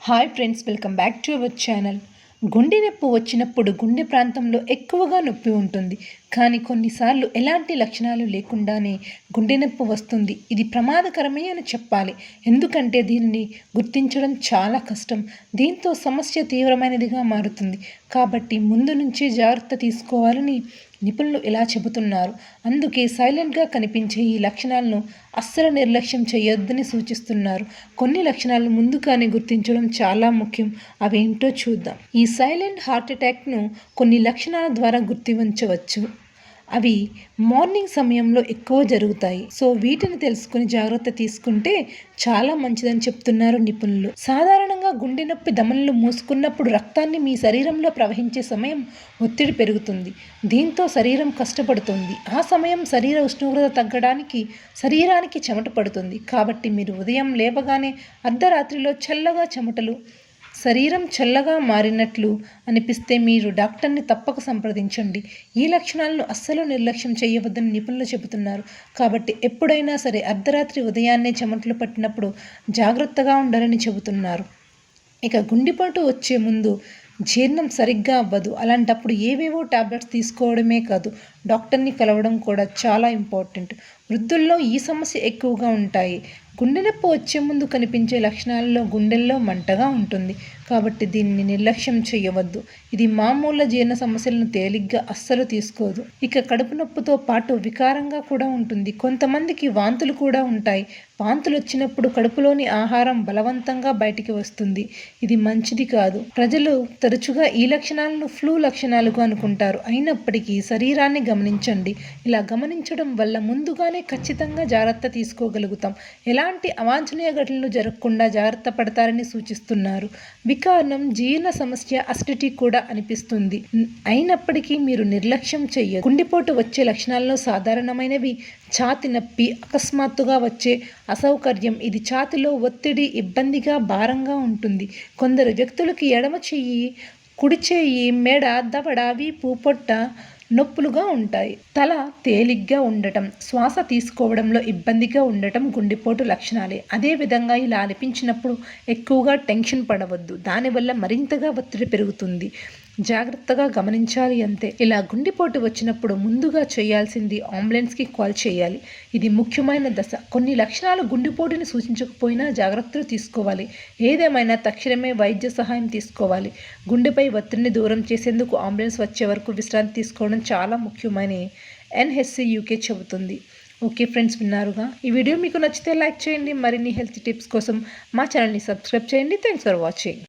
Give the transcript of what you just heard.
Hi friends, welcome back to our channel. గుండె నొప్పి వచ్చినప్పుడు గుండె ప్రాంతంలో ఎక్కువగా నొప్పి ఉంటుంది. కానీ కొన్నిసార్లు ఎలాంటి లక్షణాలు లేకుండానే గుండె నొప్పి వస్తుంది. ఇది ప్రమాదకరమే అని చెప్పాలి. ఎందుకంటే దీనిని గుర్తించడం చాలా కష్టం. దీంతో సమస్య తీవ్రమైనదిగా మారుతుంది. కాబట్టి ముందు నుంచి జాగ్రత్త తీసుకోవాలని నిపుణులు ఇలా చెబుతున్నారు. అందుకే సైలెంట్గా కనిపించే ఈ లక్షణాలను అస్సలు నిర్లక్ష్యం చేయొద్దని సూచిస్తున్నారు. కొన్ని లక్షణాలను ముందుగానే గుర్తించడం చాలా ముఖ్యం. అవేంటో చూద్దాం. ఈ సైలెంట్ హార్ట్ అటాక్ను కొన్ని లక్షణాల ద్వారా గుర్తించవచ్చు. అవి మార్నింగ్ సమయంలో ఎక్కువ జరుగుతాయి. సో వీటిని తెలుసుకుని జాగ్రత్త తీసుకుంటే చాలా మంచిదని చెప్తున్నారు నిపుణులు. సాధారణంగా గుండె నొప్పి ధమనులు మూసుకున్నప్పుడు రక్తాన్ని మీ శరీరంలో ప్రవహించే సమయం ఒత్తిడి పెరుగుతుంది. దీంతో శరీరం కష్టపడుతుంది. ఆ సమయం శరీర ఉష్ణోగ్రత తగ్గడానికి శరీరానికి చెమట పడుతుంది. కాబట్టి మీరు ఉదయం లేవగానే అర్ధరాత్రిలో చల్లగా చెమటలు, శరీరం చల్లగా మారినట్లు అనిపిస్తే మీరు డాక్టర్ని తప్పక సంప్రదించండి. ఈ లక్షణాలను అస్సలు నిర్లక్ష్యం చేయవద్దని నిపుణులు చెబుతున్నారు. కాబట్టి ఎప్పుడైనా సరే అర్ధరాత్రి ఉదయాన్నే చెమటలు పట్టినప్పుడు జాగ్రత్తగా ఉండాలని చెబుతున్నారు. ఇక గుండెపోటు వచ్చే ముందు జీర్ణం సరిగ్గా అవ్వదు. అలాంటప్పుడు ఏవేవో టాబ్లెట్స్ తీసుకోవడమే కాదు, డాక్టర్ని కలవడం కూడా చాలా ఇంపార్టెంట్. వృద్ధుల్లో ఈ సమస్య ఎక్కువగా ఉంటాయి. గుండె నొప్పి వచ్చే ముందు కనిపించే లక్షణాలలో గుండెల్లో మంటగా ఉంటుంది. కాబట్టి దీన్ని నిర్లక్ష్యం చేయవద్దు. ఇది మామూలు జీర్ణ సమస్యలను తేలిగ్గా అస్సలు తీసుకోదు. ఇక కడుపు నొప్పితో పాటు వికారంగా కూడా ఉంటుంది. కొంతమందికి వాంతులు కూడా ఉంటాయి. వాంతులు వచ్చినప్పుడు కడుపులోని ఆహారం బలవంతంగా బయటికి వస్తుంది. ఇది మంచిది కాదు. ప్రజలు తరచుగా ఈ లక్షణాలను ఫ్లూ లక్షణాలుగా అనుకుంటారు. అయినప్పటికీ శరీరాన్ని గమనించండి. ఇలా గమనించడం వల్ల ముందుగానే ఖచ్చితంగా జాగ్రత్త తీసుకోగలుగుతాం. ఎలాంటి అవాంఛనీయ ఘటనలు జరగకుండా జాగ్రత్త పడతారని సూచిస్తున్నారు. వికారం, జీర్ణ సమస్య, అసిడిటీ కూడా అనిపిస్తుంది. అయినప్పటికీ మీరు నిర్లక్ష్యం చెయ్యదు. గుండెపోటు వచ్చే లక్షణాల్లో సాధారణమైనవి ఛాతి నొప్పి, అకస్మాత్తుగా వచ్చే అసౌకర్యం. ఇది ఛాతిలో ఒత్తిడి, ఇబ్బందిగా, భారంగా ఉంటుంది. కొందరు వ్యక్తులకి ఎడమ చెయ్యి, కుడి చెయ్యి, మెడ, దవడ, వీపు, పొట్ట నొప్పులుగా ఉంటాయి. తల తేలిగ్గా ఉండటం, శ్వాస తీసుకోవడంలో ఇబ్బందిగా ఉండటం గుండెపోటు లక్షణాలే. అదేవిధంగా ఇలా అనిపించినప్పుడు ఎక్కువగా టెన్షన్ పడవద్దు. దానివల్ల మరింతగా ఒత్తిడి పెరుగుతుంది. జాగ్రత్తగా గమనించాలి అంతే. ఇలా గుండెపోటు వచ్చినప్పుడు ముందుగా చేయాల్సింది అంబులెన్స్కి కాల్ చేయాలి. ఇది ముఖ్యమైన దశ. కొన్ని లక్షణాలు గుండెపోటుని సూచించకపోయినా జాగ్రత్తలు తీసుకోవాలి. ఏదేమైనా తక్షణమే వైద్య సహాయం తీసుకోవాలి. గుండెపై ఒత్తిడిని దూరం చేసేందుకు అంబులెన్స్ వచ్చే వరకు విశ్రాంతి తీసుకోవడం చాలా ముఖ్యమని ఎన్హెచ్సి యూకే చెబుతుంది. ఓకే ఫ్రెండ్స్, విన్నారుగా. ఈ వీడియో మీకు నచ్చితే లైక్ చేయండి. మరిన్ని హెల్త్ టిప్స్ కోసం మా ఛానల్ని సబ్స్క్రైబ్ చేయండి. Thanks for watching.